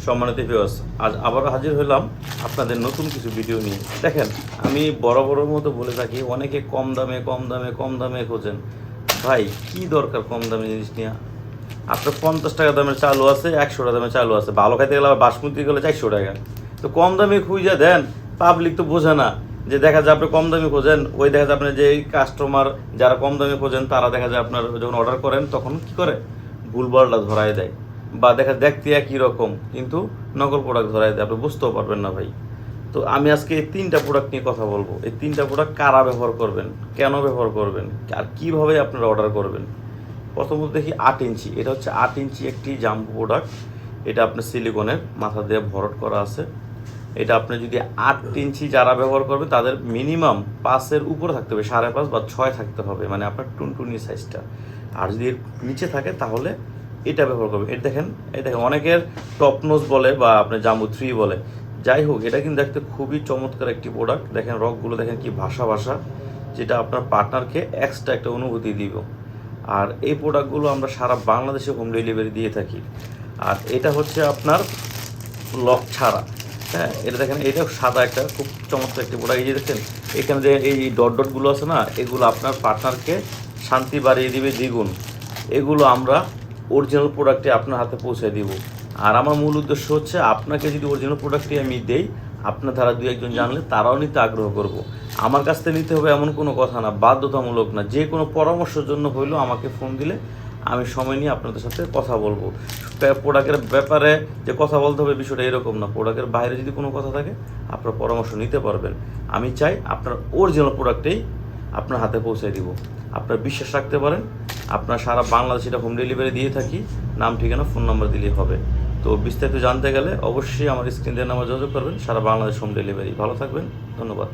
সম্মানিত ভিউয়ার্স, আজ আবারও হাজির হলাম আপনাদের নতুন কিছু ভিডিও নিয়ে। দেখেন, আমি বরাবরের মতো বলে থাকি, অনেকে কম দামে কম দামে কম দামে খোঁজেন। ভাই, কি দরকার কম দামে জিনিস নিয়ে? আপনার 50 টাকা দামের চালু আছে, 100 টাকা দামের চালু আছে, ভালো খাইতে গেলে আবার বাসমতি গেলে 400 টাকা। তো কম দামে খুঁজে দেন, পাবলিক তো বোঝে না। যে দেখা যায় আপনি কম দামে খোঁজেন, ওই দেখা যায় আপনার যে কাস্টমার যারা কম দামে খোঁজেন তারা দেখা যায় আপনার যখন অর্ডার করেন তখন কি করে, ভুলভালটা ধরায় দেয়, বা দেখা দেখতে একই রকম কিন্তু নকল প্রোডাক্ট ধরায় দেয়, আপনি বুঝতেও পারবেন না ভাই। তো আমি আজকে এই 3টা প্রোডাক্ট নিয়ে কথা বলবো। এই 3টা প্রোডাক্ট কারা ব্যবহার করবেন, কেন ব্যবহার করবেন, আর কীভাবে আপনারা অর্ডার করবেন। প্রথমত দেখি 8 ইঞ্চি। এটা হচ্ছে 8 ইঞ্চি একটি জাম্বো প্রোডাক্ট। এটা আপনার সিলিকনের মাথা দিয়ে ভরট করা আছে। এটা আপনি যদি 8 ইঞ্চি যারা ব্যবহার করবে তাদের মিনিমাম 5-এর উপরে থাকতে হবে, 5.5 বা 6 থাকতে হবে, মানে আপনার টুনটুনি সাইজটা। আর যদি এর নিচে থাকে তাহলে এটা ব্যবহার করবে। এটা দেখেন, অনেকের টপ নোজ বলে বা আপনার জাম্বো 3 বলে। যাই হোক, এটা কিন্তু দেখতে খুবই চমৎকার একটি প্রোডাক্ট। দেখেন রকগুলো, দেখেন কি ভাষা ভাষা, যেটা আপনার পার্টনারকে এক্সট্রা একটা অনুভূতি দিব। আর এই প্রোডাক্টগুলো আমরা সারা বাংলাদেশে হোম ডেলিভারি দিয়ে থাকি। আর এটা হচ্ছে আপনার লক ছাড়া। হ্যাঁ, এটা দেখেন, এটা সাদা একটা খুব চমৎকার একটি প্রোডাক্ট। এই যে দেখেন এখানে যে এই ডট ডটগুলো আছে না, এগুলো আপনার পার্টনারকে শান্তি বাড়িয়ে দিবে দ্বিগুণ। এগুলো আমরা অরিজিনাল প্রোডাক্টে আপনার হাতে পৌঁছে দিব। আর আমার মূল উদ্দেশ্য হচ্ছে, আপনাকে যদি অরিজিনাল প্রোডাক্টটি আমি দেই, আপনার ধারা 2-1 জন জানলে তারাও নিতে আগ্রহ করব। আমার কাছ থেকে নিতে হবে এমন কোনো কথা না, বাধ্যতামূলক না। যে কোনো পরামর্শের জন্য হইলেও আমাকে ফোন দিলে আমি সময় নিয়ে আপনাদের সাথে কথা বলবো। প্রোডাক্টের ব্যাপারে যে কথা বলতে হবে বিষয়টা এরকম না, প্রোডাক্টের বাইরে যদি কোনো কথা থাকে আপনার পরামর্শ নিতে পারবেন। আমি চাই আপনার অরিজিনাল প্রোডাক্টেই আপনার হাতে পৌঁছে দিব। আপনার বিশ্বাস রাখতে পারেন। আপনার সারা বাংলাদেশে এটা হোম ডেলিভারি দিয়ে থাকি। নাম, ঠিকানা, ফোন নাম্বার দিলেই হবে। তো বিস্তারিত জানতে গেলে অবশ্যই আমার স্ক্রিন দিয়ে নাম্বার যোগাযোগ করবেন। সারা বাংলাদেশ হোম ডেলিভারি। ভালো থাকবেন, ধন্যবাদ।